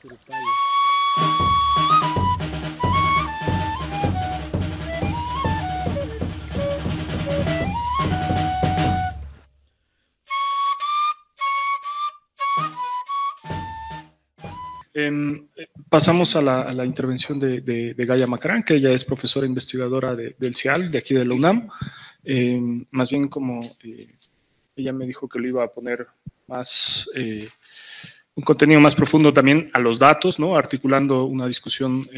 Surupaya. Pasamos a la intervención de Gaia Macrán, que ella es profesora investigadora del CIAL, de aquí de la UNAM. Más bien como ella me dijo que lo iba a poner más, un contenido más profundo también a los datos, ¿no? Articulando una discusión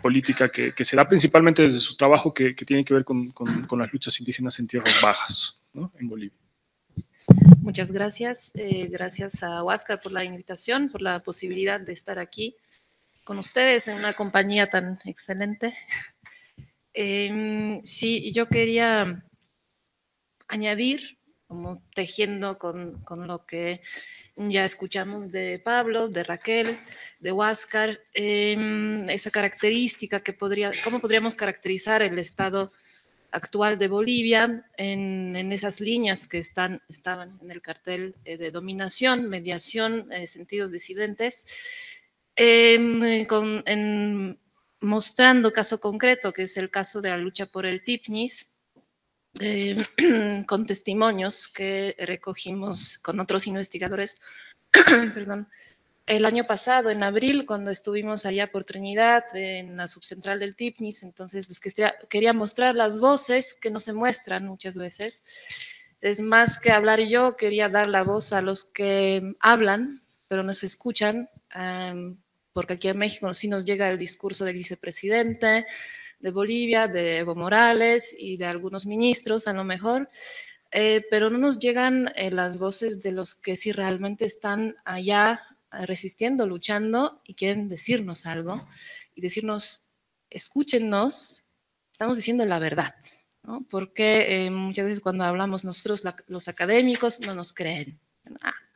política que se da principalmente desde su trabajo que tiene que ver con las luchas indígenas en tierras bajas, ¿no? En Bolivia. Muchas gracias. Gracias a Huáscar por la invitación, por la posibilidad de estar aquí con ustedes en una compañía tan excelente. Sí, yo quería añadir, como tejiendo con lo que ya escuchamos de Pablo, de Raquel, de Huáscar, esa característica que ¿cómo podríamos caracterizar el estado actual de Bolivia en esas líneas que estaban en el cartel de dominación, mediación, sentidos disidentes, mostrando caso concreto, que es el caso de la lucha por el TIPNIS, con testimonios que recogimos con otros investigadores, perdón, el año pasado, en abril, cuando estuvimos allá por Trinidad, en la subcentral del TIPNIS, entonces les quería mostrar las voces que no se muestran muchas veces. Es más que hablar yo, quería dar la voz a los que hablan, pero no se escuchan, porque aquí en México sí nos llega el discurso del vicepresidente de Bolivia, de Evo Morales y de algunos ministros a lo mejor, pero no nos llegan las voces de los que sí realmente están allá resistiendo, luchando y quieren decirnos algo y decirnos, escúchennos, estamos diciendo la verdad, ¿no? Porque muchas veces cuando hablamos nosotros, los académicos, no nos creen.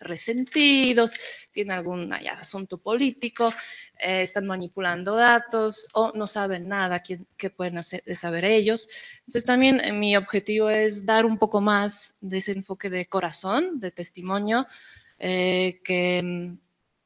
Resentidos, tienen algún asunto político, están manipulando datos o no saben nada qué pueden saber ellos. Entonces también mi objetivo es dar un poco más de ese enfoque de corazón, de testimonio, que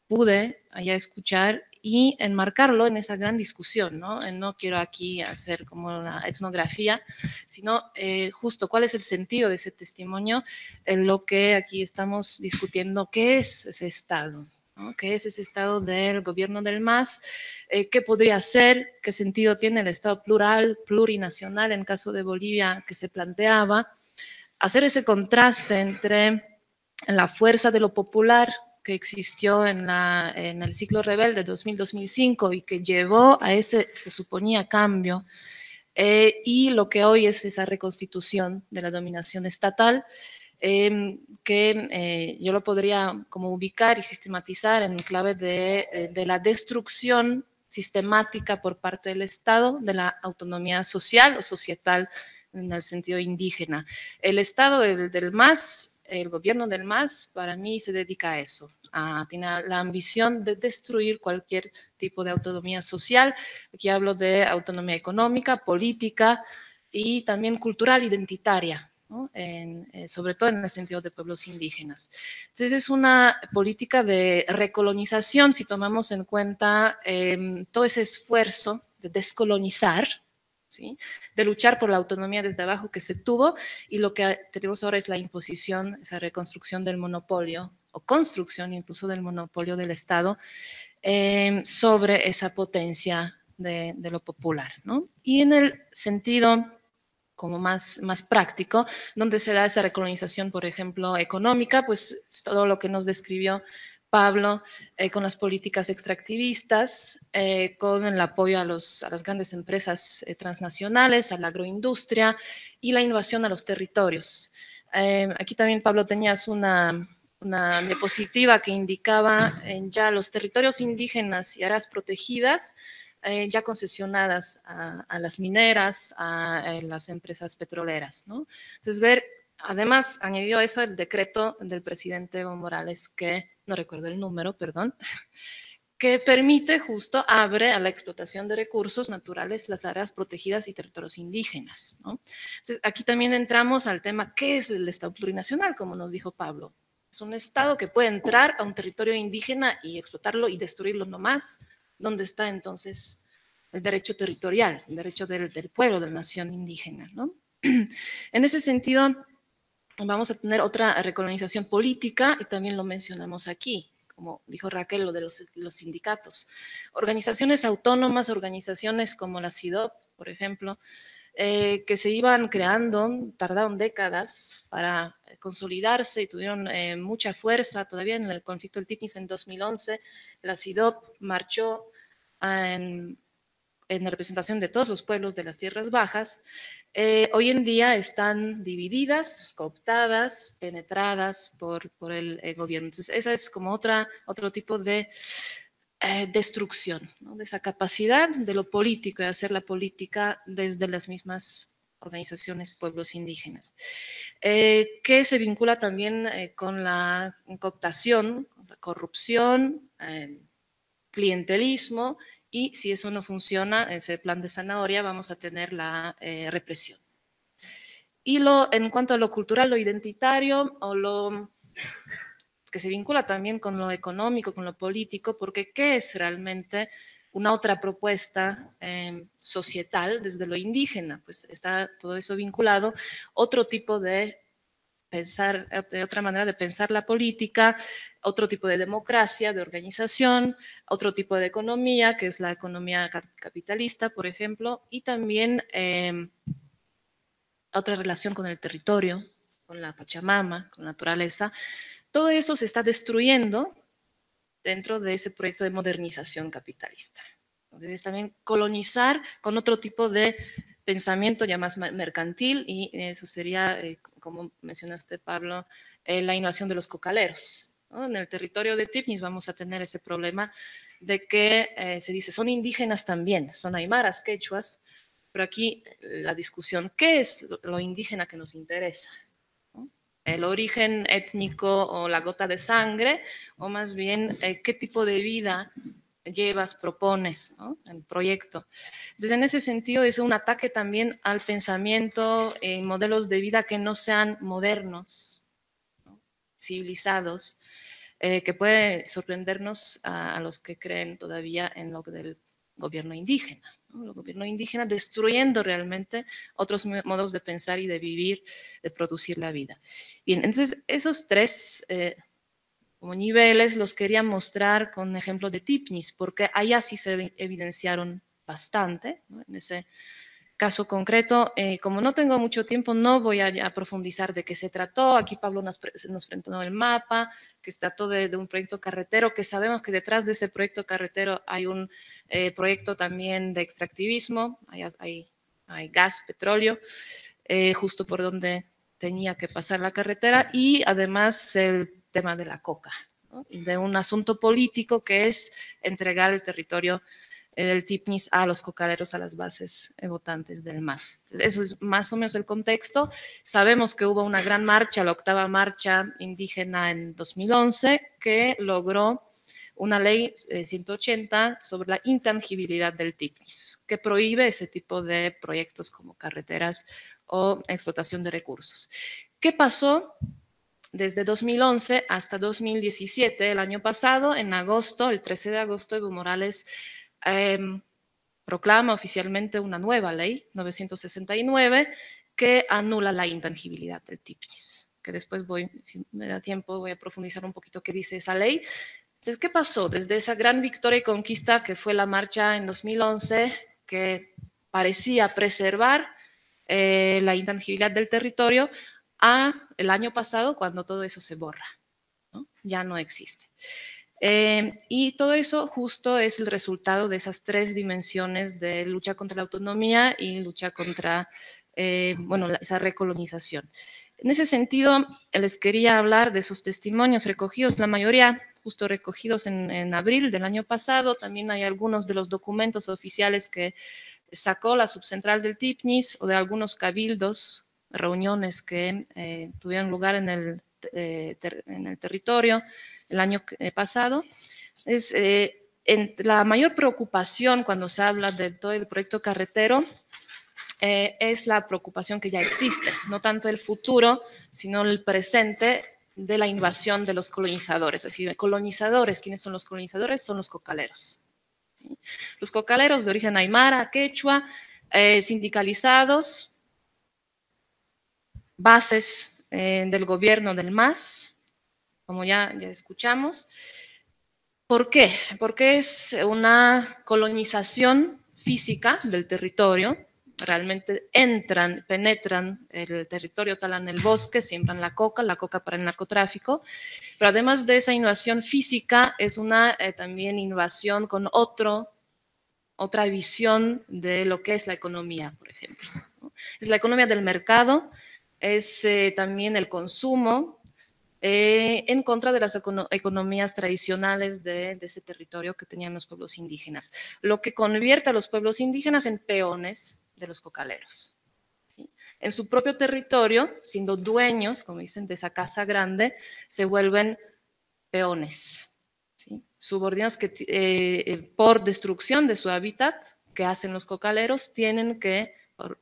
pude allá escuchar y enmarcarlo en esa gran discusión, ¿no? No quiero aquí hacer como una etnografía, sino justo cuál es el sentido de ese testimonio en lo que aquí estamos discutiendo, qué es ese Estado, ¿no? ¿Qué es ese Estado del gobierno del MAS? ¿Qué podría ser? ¿Qué sentido tiene el Estado plural, plurinacional en caso de Bolivia que se planteaba? Hacer ese contraste entre la fuerza de lo popular que existió en el ciclo rebelde 2000-2005 y que llevó a ese, se suponía, cambio, y lo que hoy es esa reconstitución de la dominación estatal, que yo lo podría como ubicar y sistematizar en clave de la destrucción sistemática por parte del Estado de la autonomía social o societal en el sentido indígena. El Estado del MAS, el gobierno del MAS, para mí se dedica a eso, tiene la ambición de destruir cualquier tipo de autonomía social. Aquí hablo de autonomía económica, política y también cultural, identitaria, ¿no? Sobre todo en el sentido de pueblos indígenas. Entonces es una política de recolonización, si tomamos en cuenta todo ese esfuerzo de descolonizar, ¿sí? De luchar por la autonomía desde abajo que se tuvo, y lo que tenemos ahora es la imposición, esa reconstrucción del monopolio, o construcción incluso del monopolio del Estado, sobre esa potencia de lo popular, ¿no? Y en el sentido como más práctico, donde se da esa recolonización, por ejemplo, económica, pues es todo lo que nos describió Pablo, con las políticas extractivistas, con el apoyo a las grandes empresas transnacionales, a la agroindustria y la invasión a los territorios. Aquí también, Pablo, tenías una diapositiva que indicaba ya los territorios indígenas y áreas protegidas ya concesionadas a las mineras, a las empresas petroleras, ¿no? Entonces, además, añadió eso el decreto del presidente Evo Morales, que no recuerdo el número, perdón, que permite justo, abre a la explotación de recursos naturales las áreas protegidas y territorios indígenas, ¿no? Entonces, aquí también entramos al tema, ¿qué es el Estado plurinacional? Como nos dijo Pablo. Es un Estado que puede entrar a un territorio indígena y explotarlo y destruirlo nomás, donde está entonces el derecho territorial, el derecho del pueblo, de la nación indígena, ¿no? En ese sentido, vamos a tener otra recolonización política y también lo mencionamos aquí, como dijo Raquel, lo de los sindicatos. Organizaciones autónomas, organizaciones como la CIDOP, por ejemplo, que se iban creando, tardaron décadas para consolidarse y tuvieron mucha fuerza. Todavía en el conflicto del Tipnis en 2011, la CIDOP marchó en representación de todos los pueblos de las tierras bajas. Hoy en día están divididas, cooptadas, penetradas por el gobierno. Entonces, esa es como otro tipo de destrucción, ¿no? De esa capacidad de lo político, de hacer la política desde las mismas organizaciones, pueblos indígenas, que se vincula también con la cooptación, con la corrupción, clientelismo, y si eso no funciona, ese plan de zanahoria, vamos a tener la represión. Y en cuanto a lo cultural, lo identitario, o lo que se vincula también con lo económico, con lo político, porque ¿qué es realmente una otra propuesta societal desde lo indígena? Pues está todo eso vinculado, otro tipo de pensar, de otra manera de pensar la política, otro tipo de democracia, de organización, otro tipo de economía, que es la economía capitalista, por ejemplo, y también otra relación con el territorio, con la Pachamama, con la naturaleza. Todo eso se está destruyendo dentro de ese proyecto de modernización capitalista. Entonces, también colonizar con otro tipo de pensamiento ya más mercantil, y eso sería, como mencionaste, Pablo, la invasión de los cocaleros, ¿no? En el territorio de Tipnis vamos a tener ese problema de que se dice, son indígenas también, son aymaras, quechuas, pero aquí la discusión, ¿qué es lo indígena que nos interesa? El origen étnico o la gota de sangre, o más bien qué tipo de vida llevas, propones, ¿no? El proyecto. Entonces, en ese sentido, es un ataque también al pensamiento en modelos de vida que no sean modernos, ¿no? Civilizados, que puede sorprendernos a los que creen todavía en lo del gobierno indígena, ¿no? El gobierno indígena destruyendo realmente otros modos de pensar y de vivir, de producir la vida. Bien, entonces esos tres como niveles los quería mostrar con ejemplo de Tipnis, porque allá sí se evidenciaron bastante, ¿no? En ese caso concreto, como no tengo mucho tiempo, no voy a profundizar de qué se trató. Aquí Pablo nos presentó el mapa, que se trató de un proyecto carretero, que sabemos que detrás de ese proyecto carretero hay un proyecto también de extractivismo, hay gas, petróleo, justo por donde tenía que pasar la carretera, y además el tema de la coca, ¿no? Y de un asunto político que es entregar el territorio del Tipnis a los cocaleros, a las bases votantes del MAS. Entonces, eso es más o menos el contexto. Sabemos que hubo una gran marcha, la octava marcha indígena en 2011, que logró una ley 180 sobre la intangibilidad del Tipnis, que prohíbe ese tipo de proyectos como carreteras o explotación de recursos. ¿Qué pasó? Desde 2011 hasta 2017, el año pasado, en agosto, el 13 de agosto, Evo Morales proclama oficialmente una nueva ley, 969, que anula la intangibilidad del Tipnis, que después si me da tiempo, voy a profundizar un poquito qué dice esa ley. Entonces, ¿qué pasó? Desde esa gran victoria y conquista que fue la marcha en 2011, que parecía preservar la intangibilidad del territorio, a el año pasado, cuando todo eso se borra, ¿no? Ya no existe. Y todo eso justo es el resultado de esas tres dimensiones de lucha contra la autonomía y lucha contra, esa recolonización. En ese sentido, les quería hablar de esos testimonios recogidos, la mayoría justo recogidos en abril del año pasado. También hay algunos de los documentos oficiales que sacó la subcentral del Tipnis, o de algunos cabildos, reuniones que tuvieron lugar en el territorio el año pasado. La mayor preocupación cuando se habla de todo el proyecto carretero es la preocupación que ya existe, no tanto el futuro, sino el presente, de la invasión de los colonizadores. Así de colonizadores, ¿quiénes son los colonizadores? Son los cocaleros. ¿Sí? Los cocaleros de origen aymara, quechua, sindicalizados, bases del gobierno del MAS, como ya escuchamos. ¿Por qué? Porque es una colonización física del territorio. Realmente entran, penetran el territorio, talan el bosque, siembran la coca para el narcotráfico, pero además de esa invasión física, es una también invasión con otra visión de lo que es la economía, por ejemplo, ¿no? Es la economía del mercado, es también el consumo, en contra de las economías tradicionales de ese territorio que tenían los pueblos indígenas, lo que convierte a los pueblos indígenas en peones de los cocaleros. ¿Sí? En su propio territorio, siendo dueños, como dicen, de esa casa grande, se vuelven peones, ¿sí? Subordinados que por destrucción de su hábitat, que hacen los cocaleros, tienen que,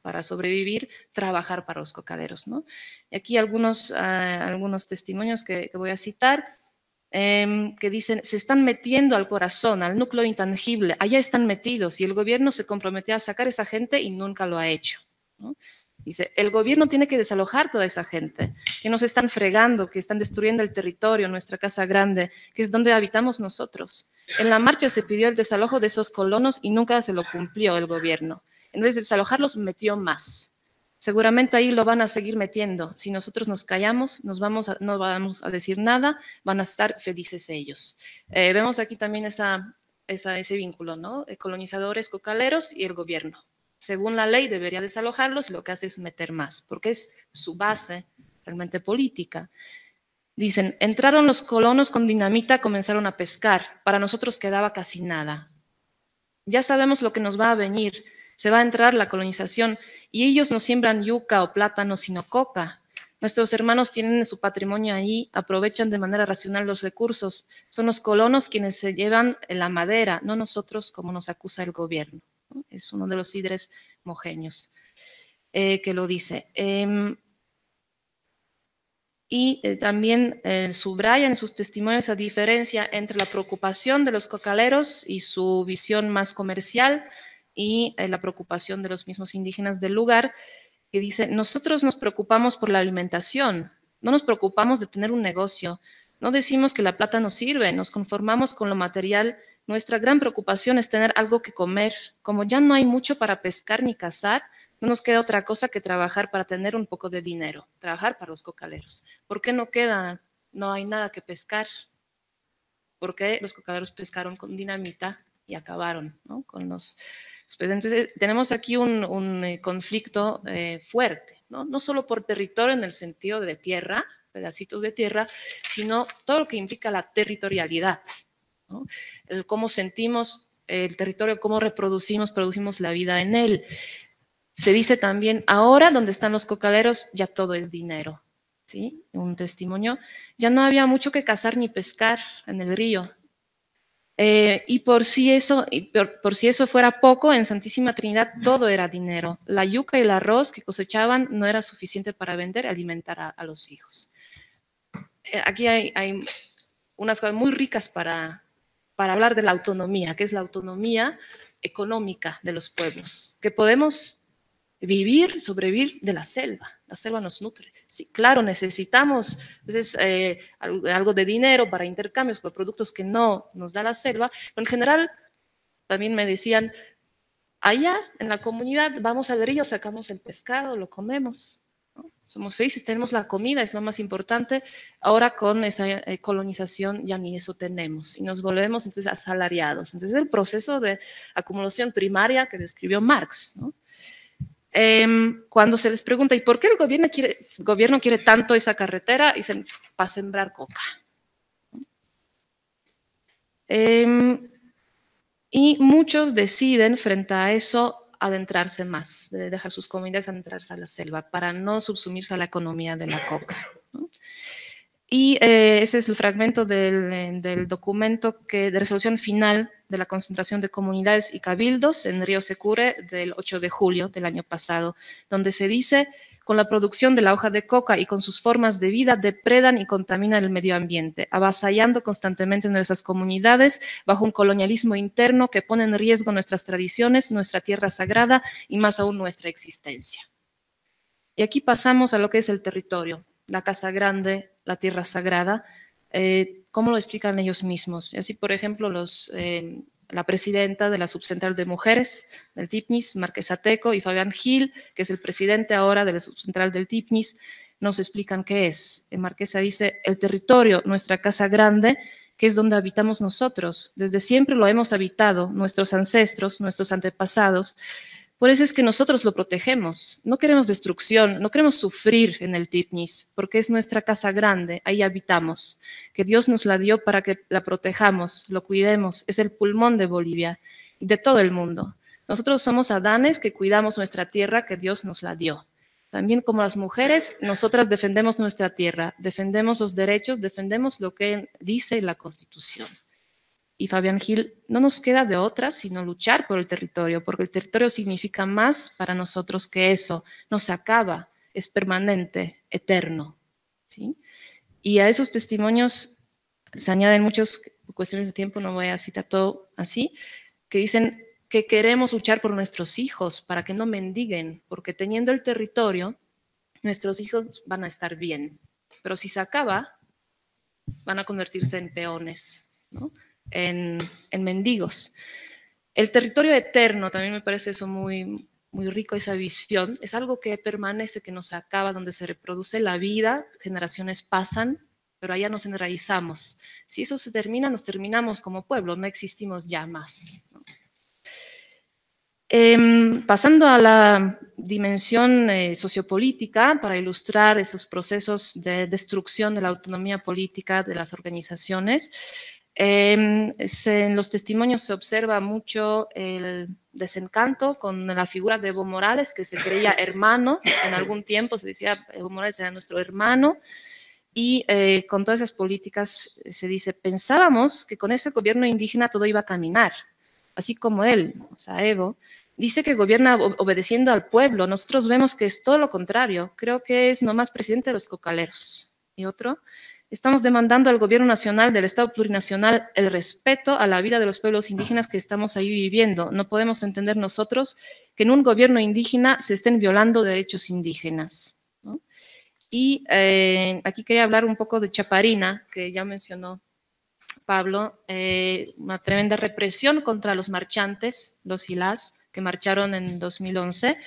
para sobrevivir, trabajar para los cocaleros, ¿no? Y aquí algunos testimonios que voy a citar, que dicen, se están metiendo al corazón, al núcleo intangible, allá están metidos, y el gobierno se comprometió a sacar a esa gente y nunca lo ha hecho, ¿no? Dice, el gobierno tiene que desalojar toda esa gente, que nos están fregando, que están destruyendo el territorio, nuestra casa grande, que es donde habitamos nosotros. En la marcha se pidió el desalojo de esos colonos y nunca se lo cumplió el gobierno. En vez de desalojarlos, metió más. Seguramente ahí lo van a seguir metiendo. Si nosotros nos callamos, no vamos a decir nada, van a estar felices ellos. Vemos aquí también ese vínculo, ¿no? Colonizadores, cocaleros y el gobierno. Según la ley debería desalojarlos y lo que hace es meter más, porque es su base realmente política. Dicen, entraron los colonos con dinamita, comenzaron a pescar, para nosotros quedaba casi nada. Ya sabemos lo que nos va a venir, se va a entrar la colonización y ellos no siembran yuca o plátano, sino coca. Nuestros hermanos tienen su patrimonio ahí, aprovechan de manera racional los recursos. Son los colonos quienes se llevan la madera, no nosotros como nos acusa el gobierno. Es uno de los líderes mojeños que lo dice. También subraya en sus testimonios esa diferencia entre la preocupación de los cocaleros y su visión más comercial y la preocupación de los mismos indígenas del lugar, que dice, nosotros nos preocupamos por la alimentación, no nos preocupamos de tener un negocio, no decimos que la plata nos sirve, nos conformamos con lo material. Nuestra gran preocupación es tener algo que comer. Como ya no hay mucho para pescar ni cazar, no nos queda otra cosa que trabajar para tener un poco de dinero, trabajar para los cocaleros. ¿Por qué no hay nada que pescar? Porque los cocaleros pescaron con dinamita y acabaron, ¿no? Con los entonces, tenemos aquí un conflicto fuerte, ¿no? No solo por territorio en el sentido de tierra, pedacitos de tierra, sino todo lo que implica la territorialidad, ¿no? El cómo sentimos el territorio, cómo producimos la vida en él. Se dice también, ahora donde están los cocaleros, ya todo es dinero, ¿sí? Un testimonio, ya no había mucho que cazar ni pescar en el río. Y por si eso fuera poco, en Santísima Trinidad todo era dinero. La yuca y el arroz que cosechaban no era suficiente para vender y alimentar a los hijos. Aquí hay unas cosas muy ricas para hablar de la autonomía, que es la autonomía económica de los pueblos, que podemos sobrevivir de la selva nos nutre. Sí, claro, necesitamos entonces, algo de dinero para intercambios, para productos que no nos da la selva, pero en general también me decían, allá en la comunidad vamos al río, sacamos el pescado, lo comemos, ¿no? Somos felices, tenemos la comida, es lo más importante. Ahora con esa colonización ya ni eso tenemos y nos volvemos entonces asalariados. Entonces es el proceso de acumulación primaria que describió Marx, ¿no? Cuando se les pregunta, ¿y por qué el gobierno quiere tanto esa carretera? Dicen, para sembrar coca. Y muchos deciden, frente a eso, adentrarse más, de dejar sus comunidades, adentrarse a la selva, para no subsumirse a la economía de la coca, ¿no? Y ese es el fragmento del documento de resolución final de la concentración de comunidades y cabildos en Río Secure del 8 de julio del año pasado, donde se dice, Con la producción de la hoja de coca y con sus formas de vida depredan y contaminan el medio ambiente, avasallando constantemente nuestras comunidades bajo un colonialismo interno que pone en riesgo nuestras tradiciones, nuestra tierra sagrada y más aún nuestra existencia. Y aquí pasamos a lo que es el territorio, la Casa Grande, la tierra sagrada, ¿cómo lo explican ellos mismos? Y así, por ejemplo, la presidenta de la Subcentral de Mujeres del TIPNIS, Marquesa Teco, y Fabián Gil, que es el presidente ahora de la Subcentral del TIPNIS, nos explican qué es. Marquesa dice, el territorio, nuestra casa grande, que es donde habitamos nosotros. Desde siempre lo hemos habitado, nuestros ancestros, nuestros antepasados. Por eso es que nosotros lo protegemos. No queremos destrucción, no queremos sufrir en el TIPNIS, porque es nuestra casa grande, ahí habitamos, que Dios nos la dio para que la protejamos, lo cuidemos. Es el pulmón de Bolivia y de todo el mundo. Nosotros somos adanes que cuidamos nuestra tierra que Dios nos la dio. También como las mujeres, nosotras defendemos nuestra tierra, defendemos los derechos, defendemos lo que dice la Constitución. Y Fabián Gil, no nos queda de otra sino luchar por el territorio, porque el territorio significa más para nosotros que eso, no se acaba, es permanente, eterno. ¿Sí? Y a esos testimonios se añaden muchas cuestiones de tiempo, no voy a citar todo así, que dicen que queremos luchar por nuestros hijos para que no mendiguen, porque teniendo el territorio, nuestros hijos van a estar bien, pero si se acaba, van a convertirse en peones, ¿no? En mendigos. El territorio eterno, también me parece eso muy, muy rico, esa visión, es algo que permanece, que no se acaba, donde se reproduce la vida, generaciones pasan, pero allá nos enraizamos. Si eso se termina, nos terminamos como pueblo, no existimos ya más, ¿no? Pasando a la dimensión sociopolítica, para ilustrar esos procesos de destrucción de la autonomía política de las organizaciones, en los testimonios se observa mucho el desencanto con la figura de Evo Morales, que se creía hermano, en algún tiempo se decía Evo Morales era nuestro hermano, y con todas esas políticas se dice, pensábamos que con ese gobierno indígena todo iba a caminar, así como él, o sea, Evo, dice que gobierna obedeciendo al pueblo, nosotros vemos que es todo lo contrario, creo que es nomás presidente de los cocaleros. Y otro, estamos demandando al gobierno nacional del Estado plurinacional el respeto a la vida de los pueblos indígenas que estamos ahí viviendo. No podemos entender nosotros que en un gobierno indígena se estén violando derechos indígenas, ¿no? Y aquí quería hablar un poco de Chaparina, que ya mencionó Pablo, una tremenda represión contra los marchantes, los y las, que marcharon en 2011,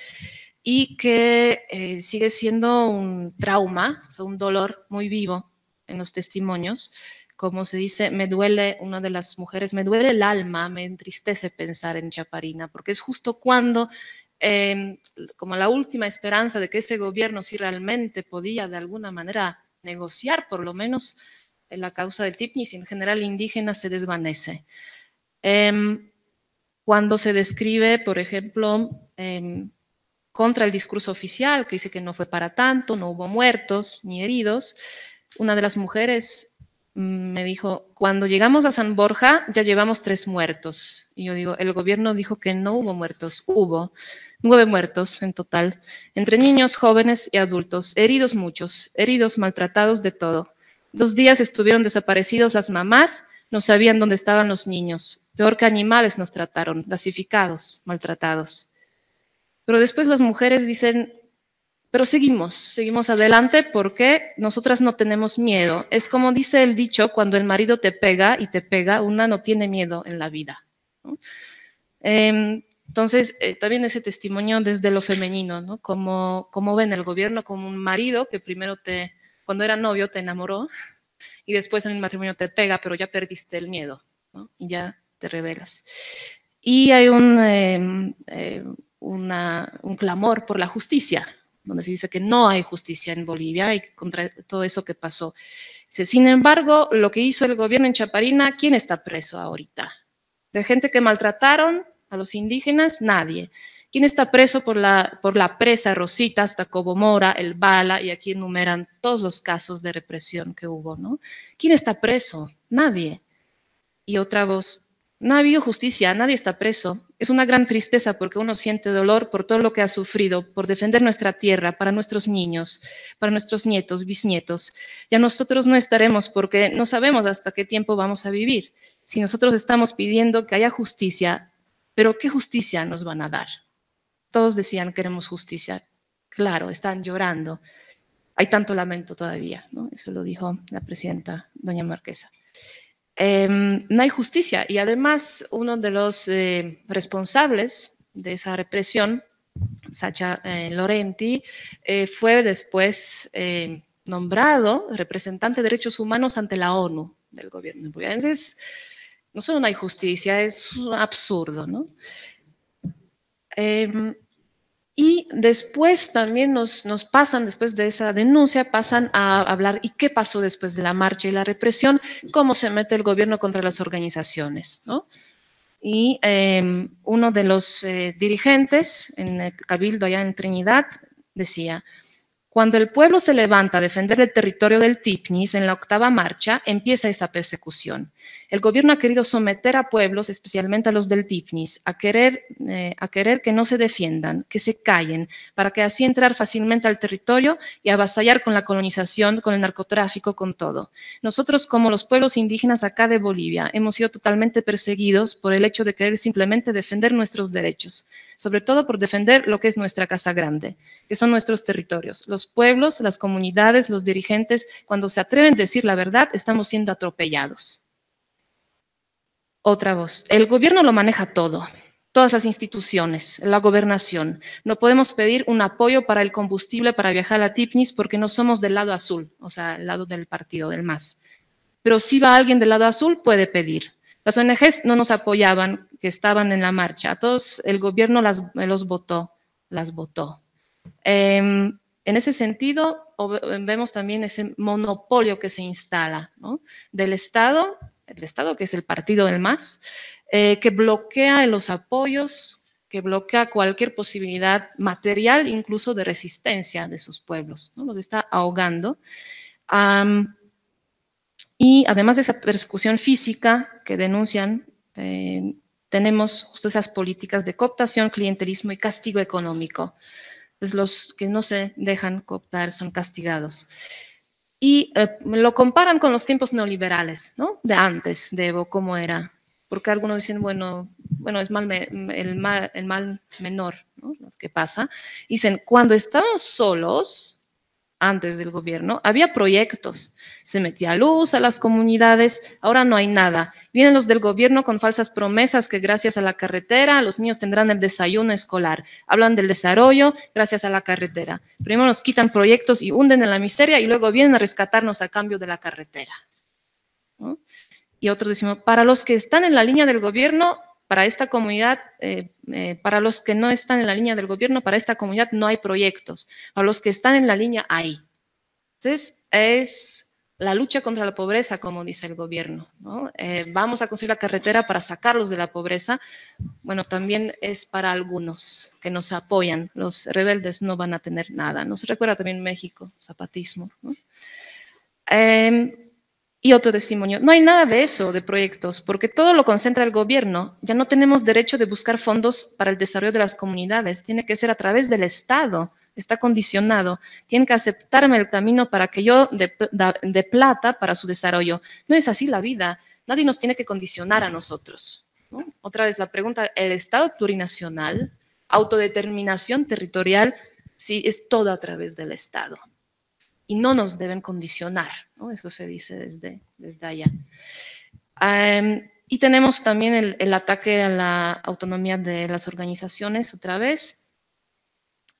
y que sigue siendo un trauma, o sea, un dolor muy vivo en los testimonios. Como se dice, me duele, una de las mujeres, me duele el alma, me entristece pensar en Chaparina, porque es justo cuando, como la última esperanza de que ese gobierno sí realmente podía de alguna manera negociar, por lo menos, la causa del TIPNIS y en general indígena, se desvanece. Cuando se describe, por ejemplo, contra el discurso oficial, que dice que no fue para tanto, no hubo muertos ni heridos, una de las mujeres me dijo, cuando llegamos a San Borja ya llevamos 3 muertos. Y yo digo, el gobierno dijo que no hubo muertos, hubo 9 muertos en total, entre niños, jóvenes y adultos, heridos muchos, heridos, maltratados, de todo. 2 días estuvieron desaparecidos las mamás, no sabían dónde estaban los niños, peor que animales nos trataron, clasificados, maltratados. Pero después las mujeres dicen, pero seguimos adelante porque nosotras no tenemos miedo. Es como dice el dicho, cuando el marido te pega y te pega, una no tiene miedo en la vida, ¿no? Entonces, también ese testimonio desde lo femenino, ¿no? Como ven el gobierno como un marido que primero cuando era novio te enamoró y después en el matrimonio te pega, pero ya perdiste el miedo, ¿no? Y ya te rebelas. Y hay un clamor por la justicia, donde se dice que no hay justicia en Bolivia y contra todo eso que pasó. Sin embargo, lo que hizo el gobierno en Chaparina, ¿quién está preso ahorita? De gente que maltrataron a los indígenas, nadie. ¿Quién está preso por la presa Rosita hasta Cobomora, el Bala, y aquí enumeran todos los casos de represión que hubo, ¿no? ¿Quién está preso? Nadie. Y otra voz, no ha habido justicia, nadie está preso. Es una gran tristeza porque uno siente dolor por todo lo que ha sufrido, por defender nuestra tierra, para nuestros niños, para nuestros nietos, bisnietos. Ya nosotros no estaremos porque no sabemos hasta qué tiempo vamos a vivir. Si nosotros estamos pidiendo que haya justicia, ¿pero qué justicia nos van a dar? Todos decían queremos justicia. Claro, están llorando. Hay tanto lamento todavía, ¿no? Eso lo dijo la presidenta, doña Marquesa. No hay justicia y además uno de los responsables de esa represión, Sacha Laurenti, fue después nombrado representante de derechos humanos ante la ONU del gobierno. Entonces, no solo no hay justicia, es absurdo, ¿no? Y después también nos pasan, después de esa denuncia, pasan a hablar, ¿y qué pasó después de la marcha y la represión? ¿Cómo se mete el gobierno contra las organizaciones? ¿No? Y uno de los dirigentes en el Cabildo allá en Trinidad decía, cuando el pueblo se levanta a defender el territorio del Tipnis en la 8ª marcha, empieza esa persecución. El gobierno ha querido someter a pueblos, especialmente a los del Tipnis, a querer que no se defiendan, que se callen, para que así entrar fácilmente al territorio y avasallar con la colonización, con el narcotráfico, con todo. Nosotros, como los pueblos indígenas acá de Bolivia, hemos sido totalmente perseguidos por el hecho de querer simplemente defender nuestros derechos, sobre todo por defender lo que es nuestra casa grande, que son nuestros territorios. Los pueblos, las comunidades, los dirigentes, cuando se atreven a decir la verdad, estamos siendo atropellados. Otra voz. El gobierno lo maneja todo, todas las instituciones, la gobernación. No podemos pedir un apoyo para el combustible para viajar a Tipnis porque no somos del lado azul, o sea, el lado del partido, del MAS. Pero si va alguien del lado azul, puede pedir. Las ONGs no nos apoyaban, que estaban en la marcha. A todos el gobierno las votó. En ese sentido, vemos también ese monopolio que se instala, ¿no? Del Estado, el Estado que es el partido del MAS, que bloquea los apoyos, que bloquea cualquier posibilidad material, incluso de resistencia de sus pueblos, ¿no? Los está ahogando. Y además de esa persecución física que denuncian, tenemos justo esas políticas de cooptación, clientelismo y castigo económico. Entonces, los que no se dejan cooptar son castigados. Y lo comparan con los tiempos neoliberales, ¿no? De antes, de Evo, cómo era. Porque algunos dicen, bueno es el mal menor, ¿no? Lo que pasa. Dicen, cuando estábamos solos, antes del gobierno, había proyectos, se metía luz a las comunidades, ahora no hay nada. Vienen los del gobierno con falsas promesas que gracias a la carretera los niños tendrán el desayuno escolar. Hablan del desarrollo gracias a la carretera. Primero nos quitan proyectos y hunden en la miseria y luego vienen a rescatarnos a cambio de la carretera, ¿no? Y otros decimos, para los que están en la línea del gobierno, para esta comunidad, para los que no están en la línea del gobierno, para esta comunidad no hay proyectos. Para los que están en la línea, hay. Entonces, es la lucha contra la pobreza, como dice el gobierno, ¿no? Vamos a construir la carretera para sacarlos de la pobreza. Bueno, también es para algunos que nos apoyan. Los rebeldes no van a tener nada. Nos recuerda también México, zapatismo, ¿no? Y otro testimonio, no hay nada de eso, de proyectos, porque todo lo concentra el gobierno. Ya no tenemos derecho de buscar fondos para el desarrollo de las comunidades. Tiene que ser a través del Estado. Está condicionado. Tienen que aceptarme el camino para que yo de plata para su desarrollo. No es así la vida. Nadie nos tiene que condicionar a nosotros, ¿no? Otra vez la pregunta, el Estado plurinacional, autodeterminación territorial, sí, es todo a través del Estado. Y no nos deben condicionar, ¿no? Eso se dice desde allá. Y tenemos también el ataque a la autonomía de las organizaciones, otra vez.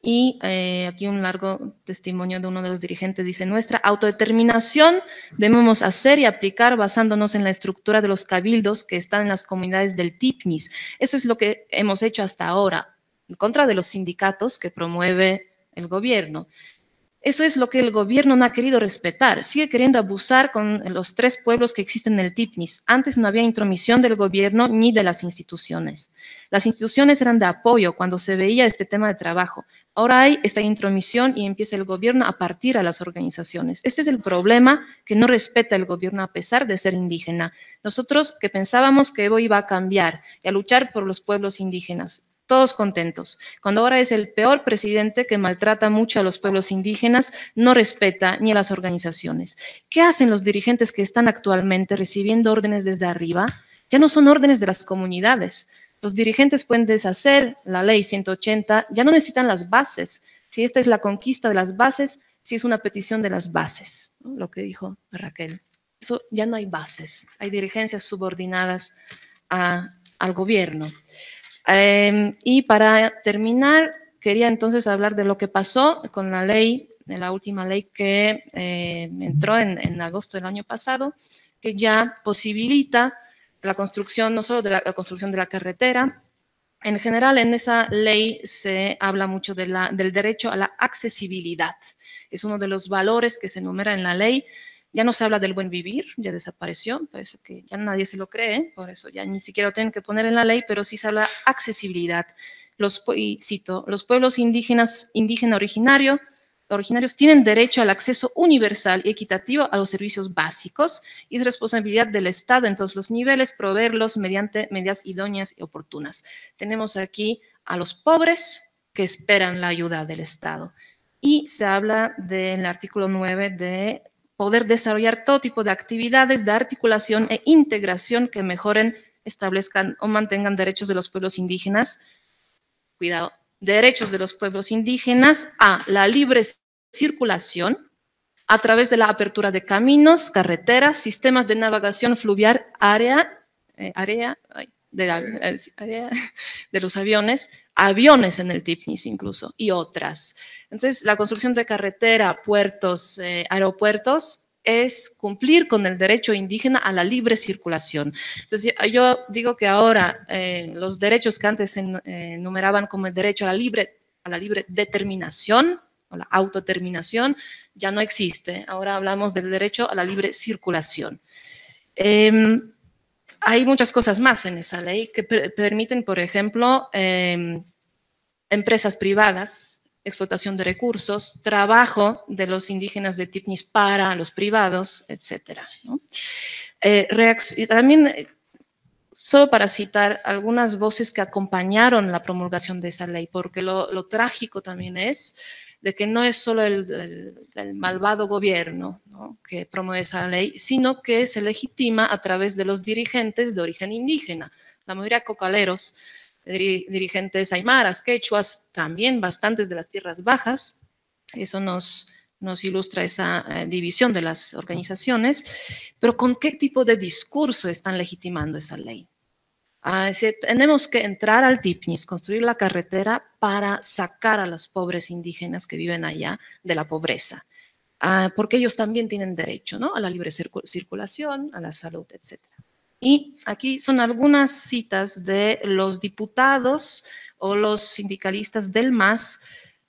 Y aquí un largo testimonio de uno de los dirigentes dice, nuestra autodeterminación debemos hacer y aplicar basándonos en la estructura de los cabildos que están en las comunidades del Tipnis. Eso es lo que hemos hecho hasta ahora, en contra de los sindicatos que promueve el gobierno. Eso es lo que el gobierno no ha querido respetar. Sigue queriendo abusar con los 3 pueblos que existen en el TIPNIS. Antes no había intromisión del gobierno ni de las instituciones. Las instituciones eran de apoyo cuando se veía este tema de trabajo. Ahora hay esta intromisión y empieza el gobierno a partir a las organizaciones. Este es el problema que no respeta el gobierno a pesar de ser indígena. Nosotros que pensábamos que Evo iba a cambiar y a luchar por los pueblos indígenas. Todos contentos. Cuando ahora es el peor presidente que maltrata mucho a los pueblos indígenas, no respeta ni a las organizaciones. ¿Qué hacen los dirigentes que están actualmente recibiendo órdenes desde arriba? Ya no son órdenes de las comunidades. Los dirigentes pueden deshacer la ley 180, ya no necesitan las bases. Si esta es la conquista de las bases, si es una petición de las bases, ¿no? Lo que dijo Raquel. Eso ya no hay bases, hay dirigencias subordinadas al gobierno. Y para terminar, quería entonces hablar de lo que pasó con la ley, de la última ley que entró en agosto del año pasado, que ya posibilita la construcción, no solo de la construcción de la carretera. En general, en esa ley se habla mucho del derecho a la accesibilidad. Es uno de los valores que se enumera en la ley. Ya no se habla del buen vivir, ya desapareció, parece que ya nadie se lo cree, por eso ya ni siquiera lo tienen que poner en la ley, pero sí se habla de accesibilidad. Y cito, los pueblos indígenas originarios tienen derecho al acceso universal y equitativo a los servicios básicos y es responsabilidad del Estado en todos los niveles proveerlos mediante medidas idóneas y oportunas. Tenemos aquí a los pobres que esperan la ayuda del Estado. Y se habla del artículo 9 de poder desarrollar todo tipo de actividades de articulación e integración que mejoren, establezcan o mantengan derechos de los pueblos indígenas. Cuidado, derechos de los pueblos indígenas a la libre circulación a través de la apertura de caminos, carreteras, sistemas de navegación fluvial, área de los aviones en el TIPNIS incluso, y otras. Entonces, la construcción de carretera, puertos, aeropuertos, es cumplir con el derecho indígena a la libre circulación. Entonces, yo digo que ahora los derechos que antes se enumeraban como el derecho a la libre determinación, o la autodeterminación, ya no existe. Ahora hablamos del derecho a la libre circulación. Hay muchas cosas más en esa ley que permiten, por ejemplo, empresas privadas, explotación de recursos, trabajo de los indígenas de TIPNIS para los privados, etcétera, ¿no? También, solo para citar algunas voces que acompañaron la promulgación de esa ley, porque lo trágico también es de que no es solo el malvado gobierno, ¿no?, que promueve esa ley, sino que se legitima a través de los dirigentes de origen indígena, la mayoría cocaleros, dirigentes aymaras, quechuas, también bastantes de las tierras bajas. Eso nos ilustra esa división de las organizaciones, pero ¿con qué tipo de discurso están legitimando esa ley? Tenemos que entrar al TIPNIS, construir la carretera para sacar a los pobres indígenas que viven allá de la pobreza, porque ellos también tienen derecho, ¿no?, a la libre circulación, a la salud, etc. Y aquí son algunas citas de los diputados o los sindicalistas del MAS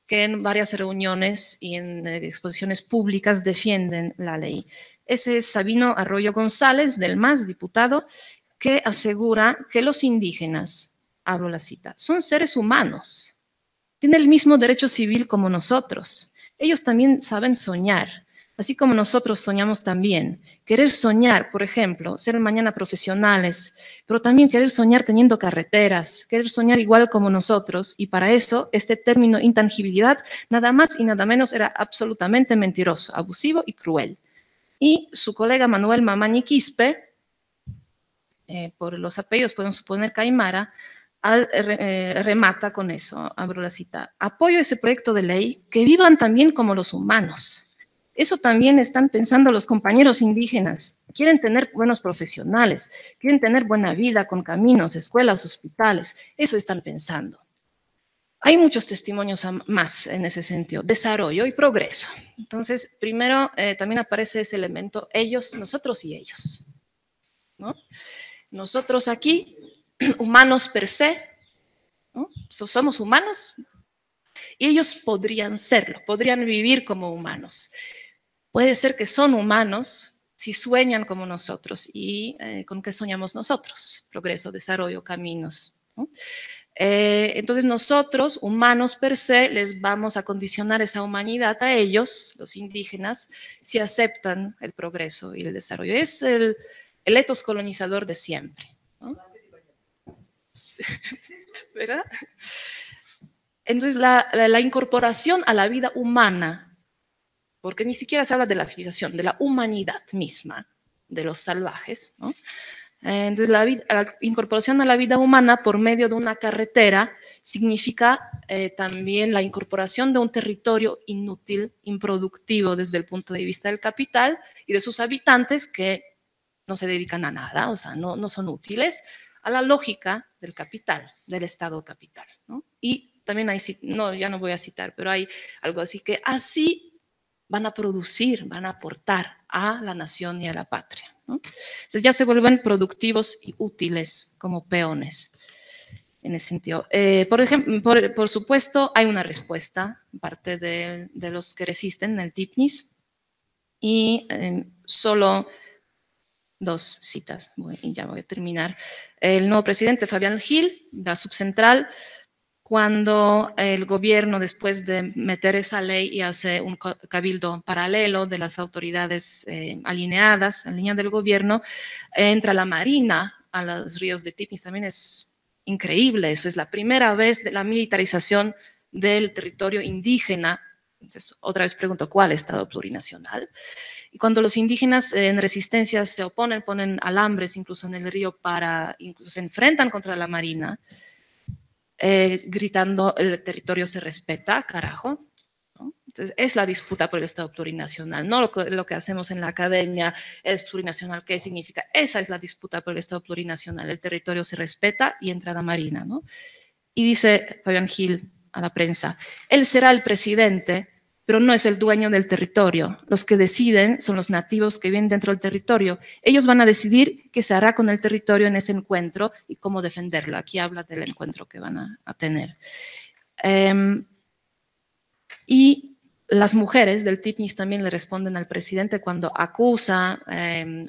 que en varias reuniones y en exposiciones públicas defienden la ley. Ese es Sabino Arroyo González, del MAS, diputado, que asegura que los indígenas, abro la cita, son seres humanos, tienen el mismo derecho civil como nosotros. Ellos también saben soñar, así como nosotros soñamos también. Querer soñar, por ejemplo, ser mañana profesionales, pero también querer soñar teniendo carreteras, querer soñar igual como nosotros, y para eso este término intangibilidad nada más y nada menos era absolutamente mentiroso, abusivo y cruel. Y su colega Manuel Mamañi Quispe, por los apellidos podemos suponer que Aymara, remata con eso, abro la cita, apoyo ese proyecto de ley, que vivan también como los humanos. Eso también están pensando los compañeros indígenas, quieren tener buenos profesionales, quieren tener buena vida con caminos, escuelas, hospitales, eso están pensando. Hay muchos testimonios más en ese sentido, desarrollo y progreso. Entonces, primero también aparece ese elemento, ellos, nosotros y ellos, ¿no? Nosotros aquí, humanos per se, ¿no?, somos humanos, Y ellos podrían serlo, podrían vivir como humanos. Puede ser que son humanos si sueñan como nosotros. ¿Y con qué soñamos nosotros? Progreso, desarrollo, caminos, ¿no? Entonces nosotros, humanos per se, les vamos a condicionar esa humanidad a ellos, los indígenas, si aceptan el progreso y el desarrollo. Es el etos colonizador de siempre, ¿no? ¿Verdad? Entonces la incorporación a la vida humana, porque ni siquiera se habla de la civilización, de la humanidad misma, de los salvajes, ¿no? Entonces, la incorporación a la vida humana por medio de una carretera significa también la incorporación de un territorio inútil, improductivo desde el punto de vista del capital y de sus habitantes que no se dedican a nada, o sea, no son útiles, a la lógica del capital, del Estado capital, ¿no? Y también hay, no, ya no voy a citar, pero hay algo así que así van a producir, van a aportar a la nación y a la patria, ¿no? Entonces ya se vuelven productivos y útiles como peones en ese sentido. Por ejemplo, por supuesto, hay una respuesta, parte de los que resisten en el TIPNIS, y solo dos citas, y ya voy a terminar. El nuevo presidente Fabián Gil, la subcentral, cuando el gobierno, después de meter esa ley y hace un cabildo paralelo de las autoridades alineadas, en línea del gobierno, entra la Marina a los ríos de Tipnis. También es increíble, eso es la primera vez de la militarización del territorio indígena. Entonces, otra vez pregunto, ¿cuál Estado plurinacional? Y cuando los indígenas en resistencia se oponen, ponen alambres incluso en el río incluso se enfrentan contra la Marina, gritando el territorio se respeta, carajo, ¿no? Entonces es la disputa por el Estado plurinacional, no lo que hacemos en la academia es plurinacional, ¿qué significa? Esa es la disputa por el Estado plurinacional, el territorio se respeta y entra la Marina, ¿no? Y dice Fabián Gil a la prensa, él será el presidente, pero no es el dueño del territorio. Los que deciden son los nativos que viven dentro del territorio. Ellos van a decidir qué se hará con el territorio en ese encuentro y cómo defenderlo. Aquí habla del encuentro que van a tener. Y las mujeres del TIPNIS también le responden al presidente cuando acusa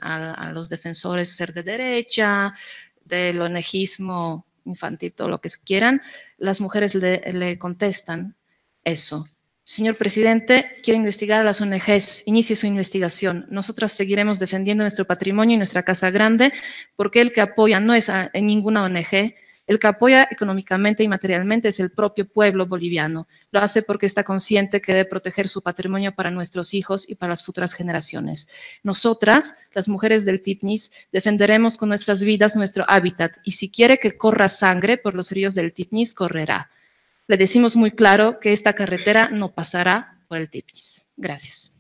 a los defensores ser de derecha, del onejismo infantil, todo lo que quieran. Las mujeres le contestan eso. Señor presidente, quiere investigar a las ONGs, inicie su investigación. Nosotras seguiremos defendiendo nuestro patrimonio y nuestra casa grande, porque el que apoya no es en ninguna ONG, el que apoya económicamente y materialmente es el propio pueblo boliviano. Lo hace porque está consciente que debe proteger su patrimonio para nuestros hijos y para las futuras generaciones. Nosotras, las mujeres del TIPNIS, defenderemos con nuestras vidas nuestro hábitat, y si quiere que corra sangre por los ríos del TIPNIS, correrá. Le decimos muy claro que esta carretera no pasará por el TIPNIS. Gracias.